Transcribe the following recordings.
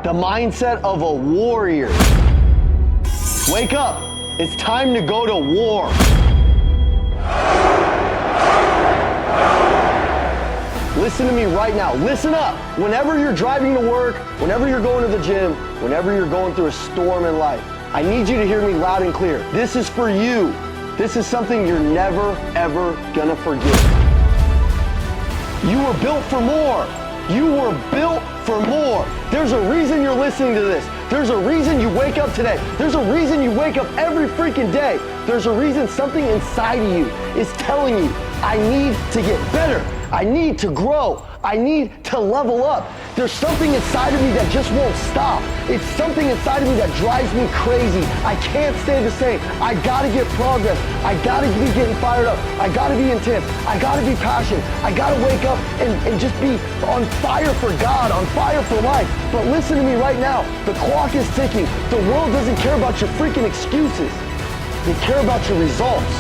the mindset of a warrior. Wake up, it's time to go to war. Listen to me right now, listen up. Whenever you're driving to work, whenever you're going to the gym, whenever you're going through a storm in life, I need you to hear me loud and clear. This is for you. This is something you're never, ever gonna forget. You were built for more. You were built for more. There's a reason you're listening to this. There's a reason you wake up today. There's a reason you wake up every freaking day. There's a reason something inside of you is telling you, I need to get better. I need to grow. I need to level up. There's something inside of me that just won't stop. It's something inside of me that drives me crazy. I can't stay the same. I gotta get progress. I gotta be getting fired up. I gotta be intense. I gotta be passionate. I gotta wake up and just be on fire for God, on fire for life. But listen to me right now. The clock is ticking. The world doesn't care about your freaking excuses. They care about your results.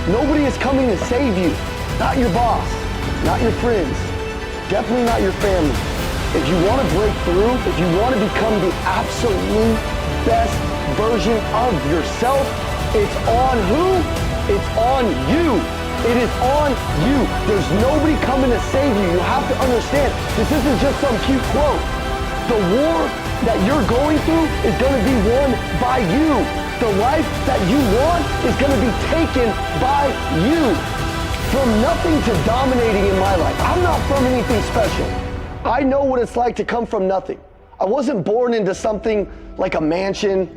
Nobody is coming to save you. Not your boss, not your friends, definitely not your family. If you want to break through, if you want to become the absolute best version of yourself, it's on who? It's on you. It is on you. There's nobody coming to save you. You have to understand, this isn't just some cute quote. The war that you're going through is going to be won by you. The life that you want is going to be taken by you. From nothing to dominating in my life. I'm not from anything special. I know what it's like to come from nothing. I wasn't born into something like a mansion,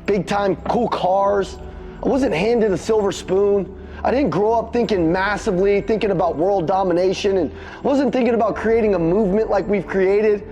big time cool cars. I wasn't handed a silver spoon. I didn't grow up thinking massively, thinking about world domination, and I wasn't thinking about creating a movement like we've created.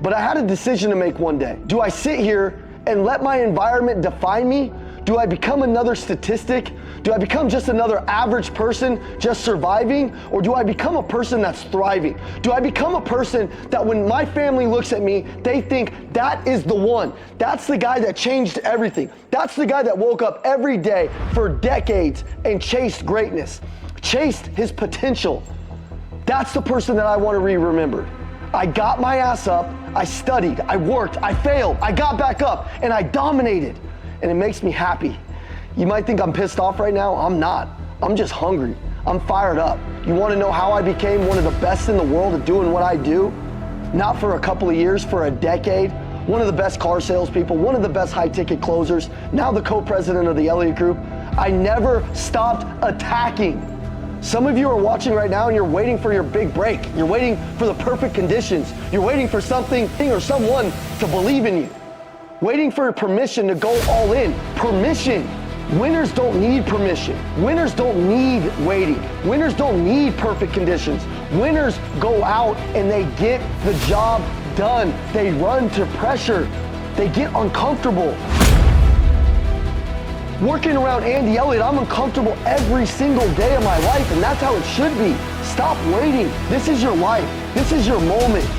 But I had a decision to make one day. Do I sit here and let my environment define me? Do I become another statistic? Do I become just another average person just surviving? Or do I become a person that's thriving? Do I become a person that when my family looks at me, they think that is the one. That's the guy that changed everything. That's the guy that woke up every day for decades and chased greatness, chased his potential. That's the person that I want to be remembered. I got my ass up, I studied, I worked, I failed, I got back up, and I dominated. And it makes me happy. You might think I'm pissed off right now. I'm not. I'm just hungry. I'm fired up. You want to know how I became one of the best in the world at doing what I do? Not for a couple of years, for a decade. One of the best car salespeople, one of the best high-ticket closers, now the co-president of the Elliott Group. I never stopped attacking. Some of you are watching right now and you're waiting for your big break. You're waiting for the perfect conditions. You're waiting for something or someone to believe in you. Waiting for permission to go all in. Permission. Winners don't need permission. Winners don't need waiting. Winners don't need perfect conditions. Winners go out and they get the job done. They run to pressure. They get uncomfortable. Working around Andy Elliott, I'm uncomfortable every single day of my life, and that's how it should be. Stop waiting. This is your life. This is your moment.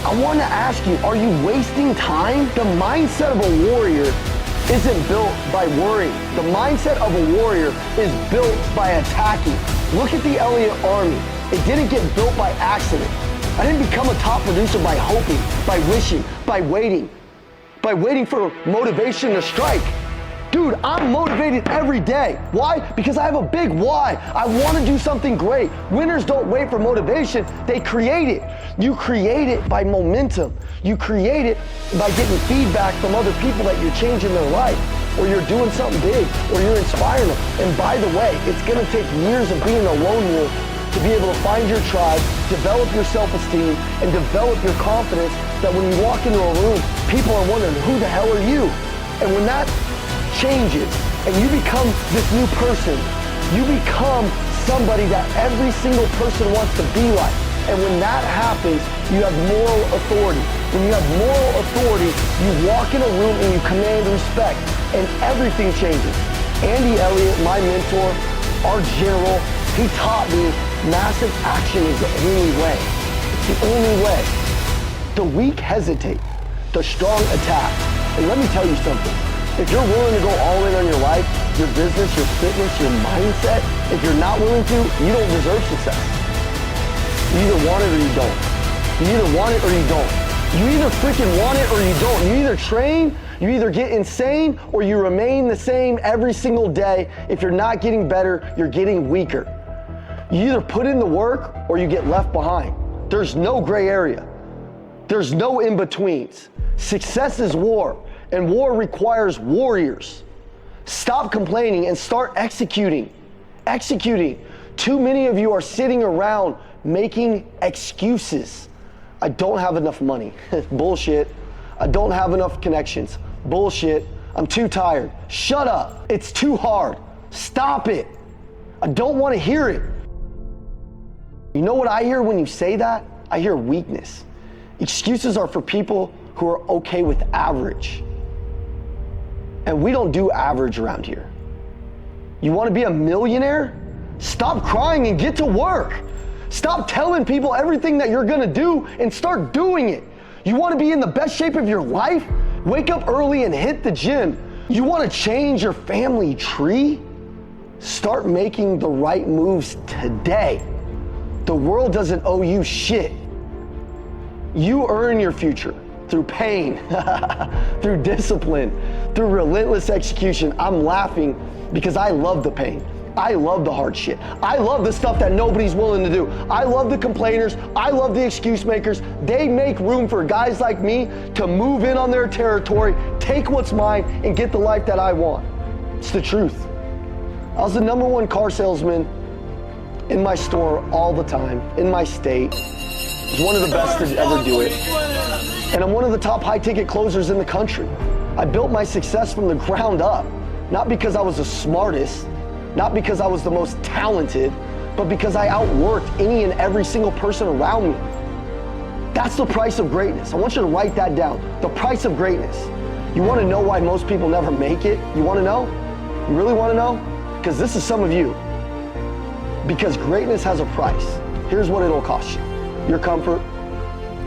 I want to ask you, are you wasting time? The mindset of a warrior isn't built by worrying. The mindset of a warrior is built by attacking. Look at the Elliott Army. It didn't get built by accident. I didn't become a top producer by hoping, by wishing, by waiting for motivation to strike. Dude, I'm motivated every day. Why? Because I have a big why. I want to do something great. Winners don't wait for motivation, they create it. You create it by momentum. You create it by getting feedback from other people that you're changing their life, or you're doing something big, or you're inspiring them. And by the way, it's gonna take years of being a lone wolf to be able to find your tribe, develop your self-esteem, and develop your confidence that when you walk into a room, people are wondering, who the hell are you? And when that changes and you become this new person, you become somebody that every single person wants to be like. And when that happens, you have moral authority. When you have moral authority, you walk in a room and you command respect, and everything changes. Andy Elliott, my mentor, our general, he taught me massive action is the only way. It's the only way. The weak hesitate, the strong attack. And let me tell you something. If you're willing to go all in on your life, your business, your fitness, your mindset, if you're not willing to, you don't deserve success. You either want it or you don't. You either want it or you don't. You either freaking want it or you don't. You either train, you either get insane, or you remain the same every single day. If you're not getting better, you're getting weaker. You either put in the work or you get left behind. There's no gray area. There's no in-betweens. Success is war, and war requires warriors. Stop complaining and start executing. Executing. Too many of you are sitting around making excuses. I don't have enough money. Bullshit. I don't have enough connections. Bullshit. I'm too tired. Shut up. It's too hard. Stop it. I don't want to hear it. You know what I hear when you say that? I hear weakness. Excuses are for people who are okay with average. And we don't do average around here. You want to be a millionaire? Stop crying and get to work. Stop telling people everything that you're gonna do and start doing it. You want to be in the best shape of your life? Wake up early and hit the gym. You want to change your family tree? Start making the right moves today. The world doesn't owe you shit. You earn your future through pain, through discipline, through relentless execution. I'm laughing because I love the pain. I love the hard shit. I love the stuff that nobody's willing to do. I love the complainers. I love the excuse makers. They make room for guys like me to move in on their territory, take what's mine, and get the life that I want. It's the truth. I was the #1 car salesman in my store all the time, in my state. I was one of the best to ever do it. And I'm one of the top high-ticket closers in the country. I built my success from the ground up, not because I was the smartest, not because I was the most talented, but because I outworked any and every single person around me. That's the price of greatness. I want you to write that down. The price of greatness. You want to know why most people never make it? You want to know? You really want to know? Because this is some of you. Because greatness has a price. Here's what it'll cost you. Your comfort,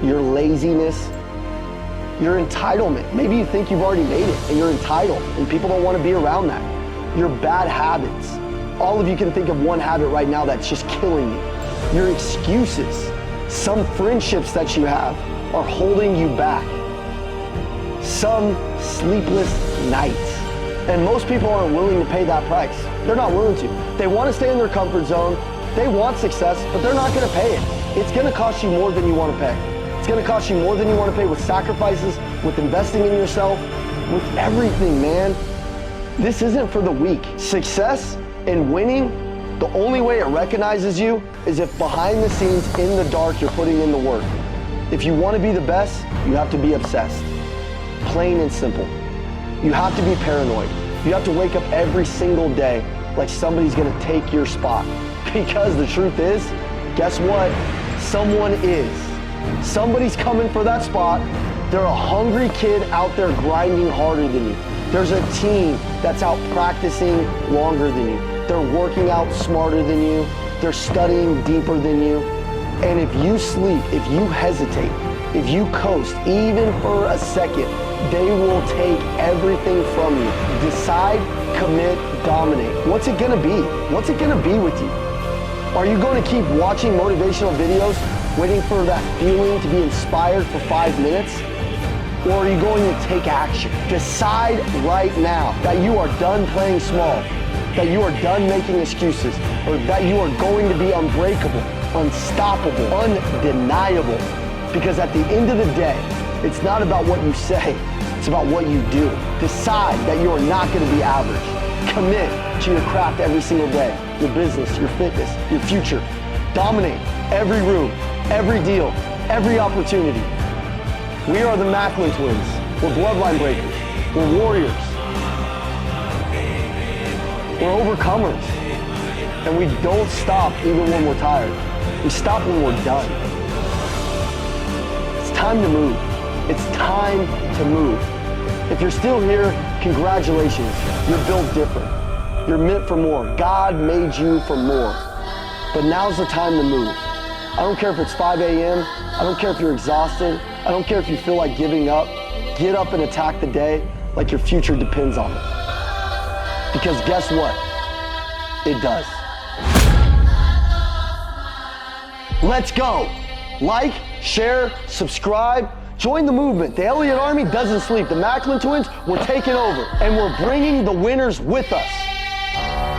your laziness, your entitlement. Maybe you think you've already made it and you're entitled and people don't want to be around that. Your bad habits. All of you can think of one habit right now that's just killing you. Your excuses. Some friendships that you have are holding you back. Some sleepless nights. And most people aren't willing to pay that price. They're not willing to. They want to stay in their comfort zone. They want success, but they're not going to pay it. It's going to cost you more than you want to pay. It's going to cost you more than you want to pay with sacrifices, with investing in yourself, with everything, man. This isn't for the weak. Success and winning, the only way it recognizes you is if behind the scenes, in the dark, you're putting in the work. If you want to be the best, you have to be obsessed. Plain and simple. You have to be paranoid. You have to wake up every single day like somebody's going to take your spot. Because the truth is, guess what? Someone is. Somebody's coming for that spot. They're a hungry kid out there grinding harder than you. There's a team that's out practicing longer than you. They're working out smarter than you. They're studying deeper than you. And if you sleep, if you hesitate, if you coast, even for a second, they will take everything from you. Decide, commit, dominate. What's it gonna be? What's it gonna be with you? Are you going to keep watching motivational videos, waiting for that feeling to be inspired for 5 minutes? Or are you going to take action? Decide right now that you are done playing small, that you are done making excuses, or that you are going to be unbreakable, unstoppable, undeniable. Because at the end of the day, it's not about what you say, it's about what you do. Decide that you are not going to be average. Commit to your craft every single day, your business, your fitness, your future. Dominate every room, every deal, every opportunity. We are the Macklin twins. We're bloodline breakers. We're warriors. We're overcomers. And we don't stop even when we're tired. We stop when we're done. It's time to move. It's time to move. If you're still here, congratulations. You're built different. You're meant for more. God made you for more. But now's the time to move. I don't care if it's 5 a.m. I don't care if you're exhausted. I don't care if you feel like giving up. Get up and attack the day like your future depends on it. Because guess what? It does. Let's go. Like, share, subscribe. Join the movement. The Elliott Army doesn't sleep. The Macklin twins, we're taking over, and we're bringing the winners with us.